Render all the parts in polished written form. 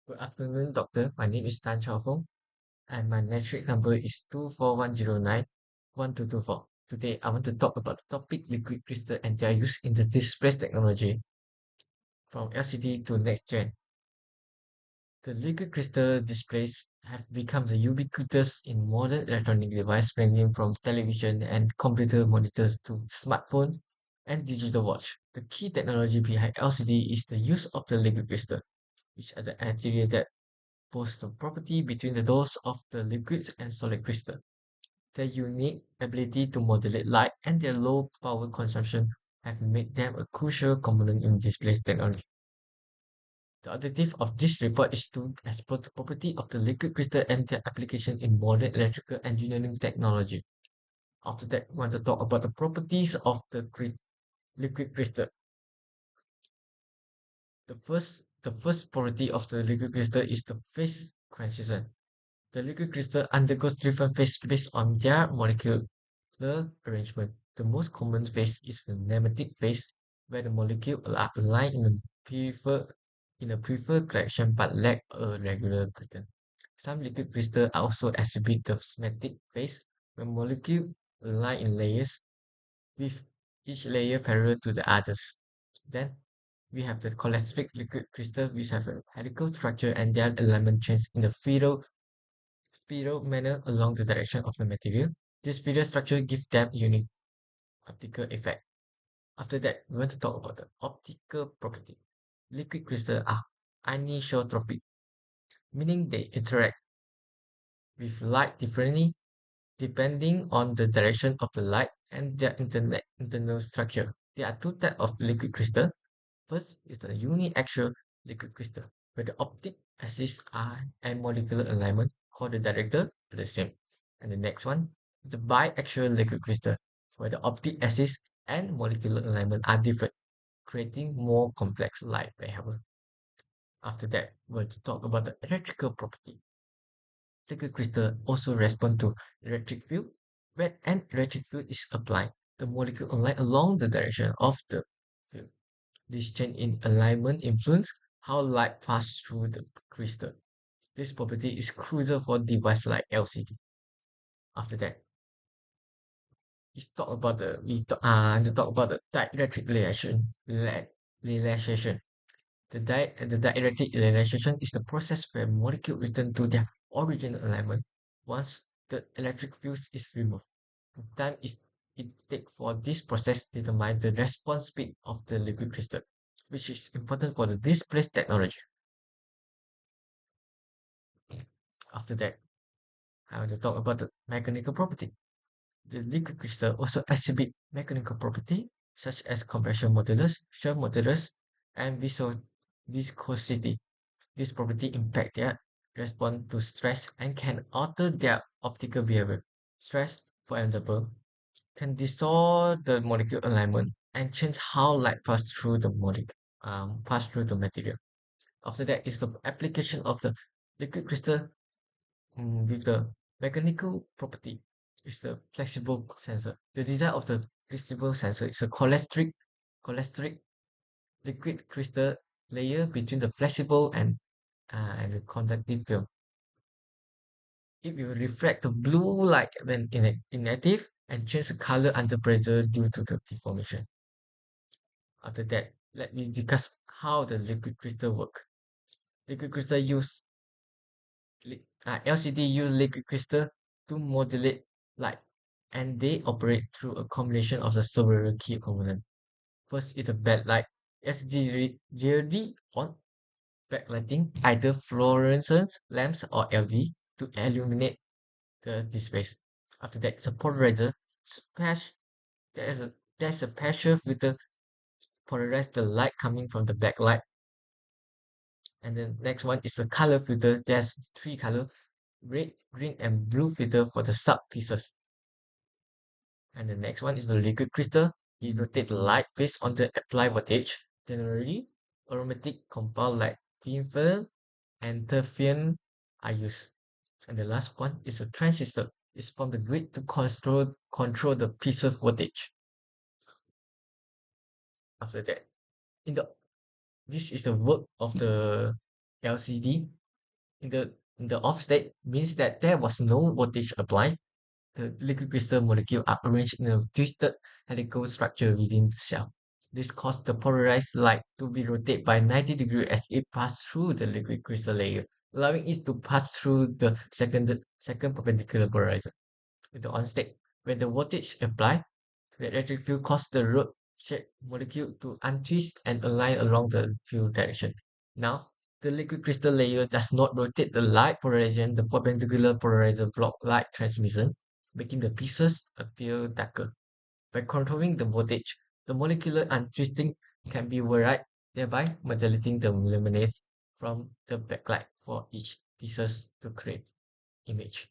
Good afternoon, doctor. My name is Chao, and my metric number is 241091224. Today, I want to talk about the topic liquid crystal and their use in the display technology from LCD to next gen. The liquid crystal displays have become the ubiquitous in modern electronic devices ranging from television and computer monitors to smartphone and digital watch. The key technology behind LCD is the use of the liquid crystal, which are the material that both the property between the those of the liquids and solid crystal. Their unique ability to modulate light and their low power consumption have made them a crucial component in display technology. The objective of this report is to explore the property of the liquid crystal and their application in modern electrical engineering technology. After that, we want to talk about the properties of the liquid crystal. The first property of the liquid crystal is the phase transition. The liquid crystal undergoes different phases based on their molecular arrangement. The most common phase is the nematic phase, where the molecules are aligned in a preferred direction but lack a regular pattern. Some liquid crystals also exhibit the symmetric phase, where molecules align in layers, with each layer parallel to the others. Then we have the cholesteric liquid crystal, which have a helical structure and their alignment change in the spiral manner along the direction of the material. This spiral structure gives them unique optical effect. After that, we want to talk about the optical property. Liquid crystals are anisotropic, meaning they interact with light differently depending on the direction of the light and their internal structure. There are two types of liquid crystal. First is the uniaxial liquid crystal, where the optic axis and molecular alignment called the director are the same. And the next one is the biaxial liquid crystal, where the optic axis and molecular alignment are different, creating more complex light behavior. After that, we'll talk about the electrical property. Liquid crystal also respond to electric field. When an electric field is applied, the molecule align along the direction of the field. This change in alignment influences how light passes through the crystal. This property is crucial for devices like LCD. After that, to talk about the dielectric relaxation. The dielectric relaxation is the process where molecules return to their original alignment once the electric field is removed. The time it takes for this process determines the response speed of the liquid crystal, which is important for the display technology. After that, I want to talk about the mechanical property. The liquid crystal also exhibit mechanical property such as compression modulus, shear modulus, and viscosity. This property impact their response to stress and can alter their optical behavior. Stress, for example, can distort the molecule alignment and change how light pass through the material. After that is the application of the liquid crystal with the mechanical property is the flexible sensor. The design of the flexible sensor is a cholesteric liquid crystal layer between the flexible and the conductive film. It will reflect the blue light when inactive and change the color under pressure due to the deformation. After that, let me discuss how the liquid crystal work. Liquid crystal use LCD use liquid crystal to modulate light, and they operate through a combination of the several key components. First is the backlight. LCD rarely on backlighting, either fluorescent lamps or LED, to illuminate the displays. After that, the polarizer. Patch, there's a partial filter polarize the light coming from the backlight. And then next one is the color filter. There's three color: red, green, and blue filter for the sub pieces. And the next one is the liquid crystal. You rotate the light based on the applied voltage. Generally, aromatic compound like thin and terpene are used. And the last one is a transistor. It's from the grid to control the pieces voltage. After that, in the this is the work of the LCD. In the off state means that there was no voltage applied. The liquid crystal molecules are arranged in a twisted helical structure within the cell. This caused the polarized light to be rotated by 90 degrees as it passed through the liquid crystal layer, allowing it to pass through the second perpendicular polarizer. In the on state, when the voltage applied, the electric field caused the rod-shaped molecule to untwist and align along the field direction. Now, the liquid crystal layer does not rotate the light polarization. The perpendicular polarizer block light transmission, making the pieces appear darker. By controlling the voltage, the molecular untwisting can be varied, thereby modulating the luminance from the backlight for each pieces to create image.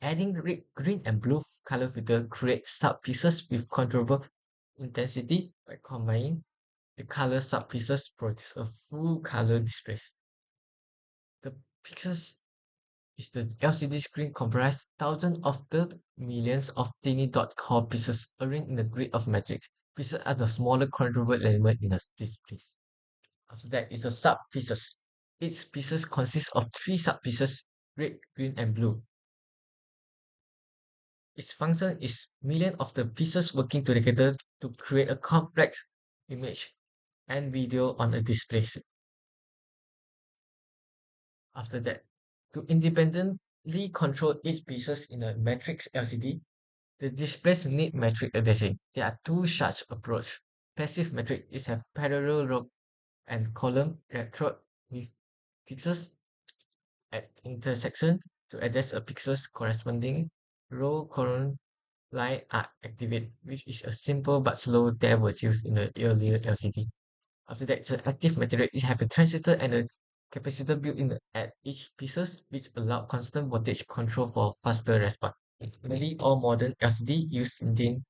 Adding red, green, and blue color filter creates sub-pieces with controllable intensity. By combining the color sub-pieces produce a full color display. The pixels is the LCD screen comprised thousands of the millions of tiny dot core pieces arranged in a grid of matrix. Pieces are the smaller controllable element in a display. After that is the sub-pieces. Each pieces consists of three sub-pieces, red, green, and blue. Its function is millions of the pieces working together to create a complex image and video on a display. After that, to independently control each pieces in a matrix LCD, the displays need matrix addressing. There are two such approach. Passive matrix is have parallel row and column electrode with pixels at intersection to address a pixels corresponding row column line are activated, which is a simple but slow that was used in the earlier LCD. After that, the active material is have a transistor and a capacitor built in at each pieces, which allow constant voltage control for faster response. Nearly all modern LCD use thin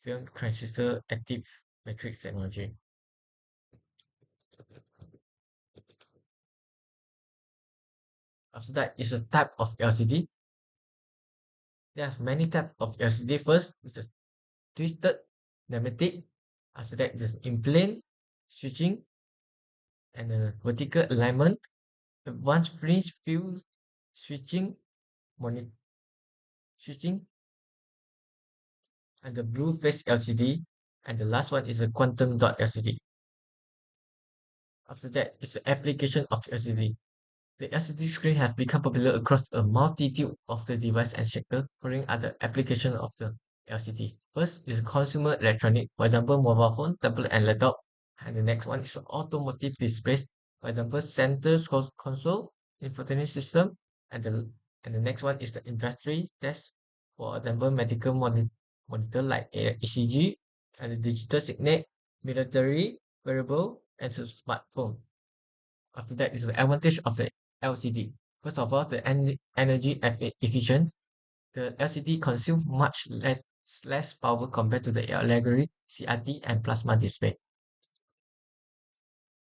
film transistor active matrix technology. After that is a type of LCD. There are many types of LCD. First is the twisted pneumatic. After that is in plane switching and a vertical alignment. Advanced fringe field switching, monitor switching, and the blue phase LCD. And the last one is a quantum dot LCD. After that is the application of LCD. The LCD screen has become popular across a multitude of the device and sector, following other application of the LCD. First is consumer electronic, for example, mobile phone, tablet, and laptop. And the next one is automotive displays, for example, center console, infotainment system, and the next one is the industry test, for example, medical monitor like ECG, and the digital signal, military, wearable, and smartphone. After that is the advantage of the LCD. First of all, the energy efficient. The LCD consumes much less power compared to the LED, CRT, and plasma display.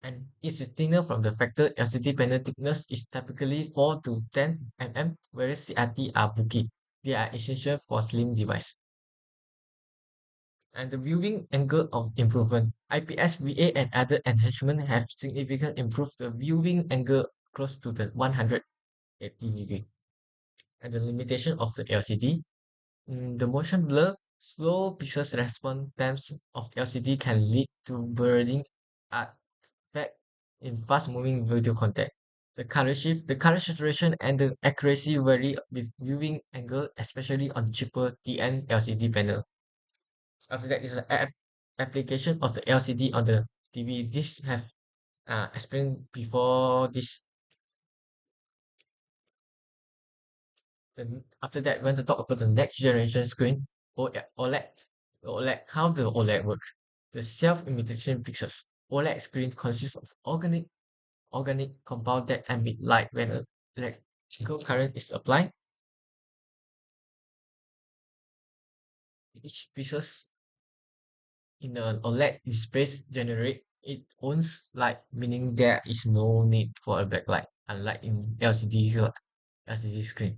And it's thinner from the factor LCD panel thickness is typically 4 to 10 mm, whereas CRT are bulky. They are essential for slim device. And the viewing angle of improvement. IPS, VA, and other enhancements have significantly improved the viewing angle close to the 180 degree. And the limitation of the LCD. The motion blur, slow pixels response times of LCD can lead to blurring artifact in fast-moving video content. The color saturation, and the accuracy vary with viewing angle, especially on cheaper TN LCD panel. After that is the application of the LCD on the TV. This have explained before this. Then after that, we want to talk about the next generation screen, OLED. OLED, how the OLED works. The self-imitation pixels. OLED screen consists of organic compound that emit light when an electrical current is applied. Each pieces in an OLED display generate its own light, meaning there is no need for a backlight, unlike in LCD screen.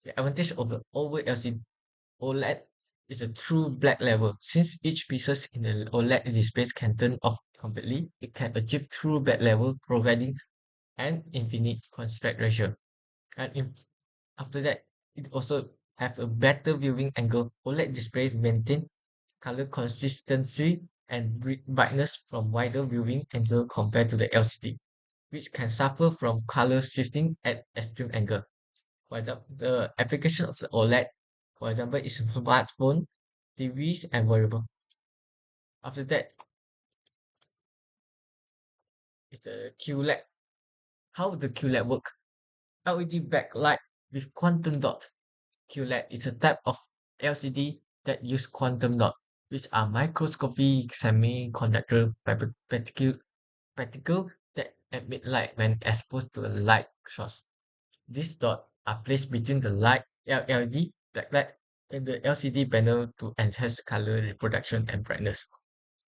The advantage of the over LCD OLED is a true black level. Since each pieces in the OLED display can turn off completely, it can achieve true black level, providing and infinite contrast ratio. And after that, it also have a better viewing angle. OLED displays maintain color consistency and brightness from wider viewing angle compared to the LCD, which can suffer from color shifting at extreme angle. For example, the application of the OLED, for example, is smartphone, TVs, and wearable. After that is the QLED. How the QLED work? LED backlight with quantum dot. QLED is a type of LCD that use quantum dot, which are microscopic semiconductor particle that emit light when exposed to a light source. These dots are placed between the light LED backlight and the LCD panel to enhance color reproduction and brightness.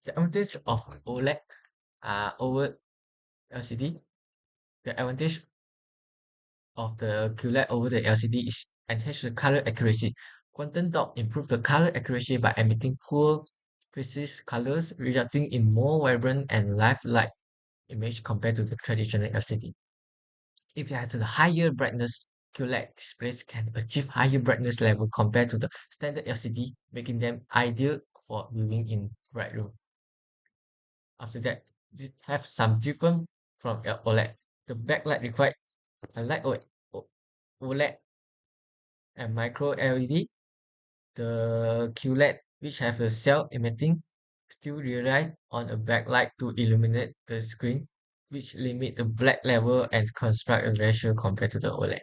The advantage of OLED over LCD, the advantage of the QLED over the LCD is enhance the color accuracy. Quantum dot improve the color accuracy by emitting poor precise colors, resulting in more vibrant and lifelike image compared to the traditional LCD. If you have the higher brightness, QLED displays can achieve higher brightness level compared to the standard LCD, making them ideal for viewing in bright room. After that, we have some different from OLED. The backlight required unlike OLED and micro LED, the QLED, which have a self-emitting, still rely on a backlight to illuminate the screen, which limit the black level and construct a ratio compared to the OLED.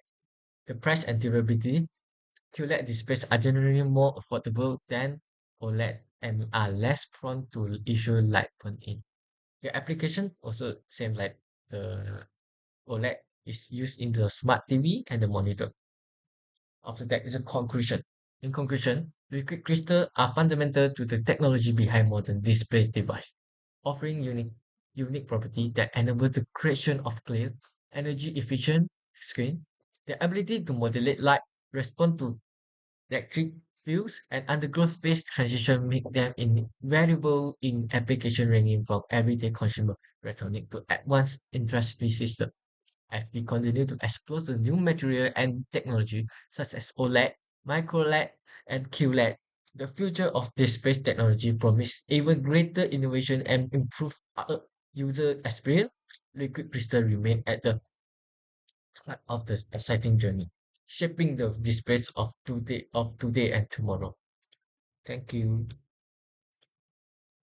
The price and durability, QLED displays are generally more affordable than OLED and are less prone to issue light burn-in. The application also same like the OLED is used in the smart TV and the monitor. After that is a conclusion. In conclusion, liquid crystal are fundamental to the technology behind modern display device, offering unique property that enable the creation of clear, energy efficient screen, the ability to modulate light, respond to electric fields, and undergo phase transition make them invaluable in application ranging from everyday consumer electronic to advanced industry system. As we continue to explore the new material and technology such as OLED, micro LED, and QLED, the future of display technology promises even greater innovation and improved user experience. Liquid crystal remain at the heart of the exciting journey, shaping the displays of today and tomorrow. Thank you.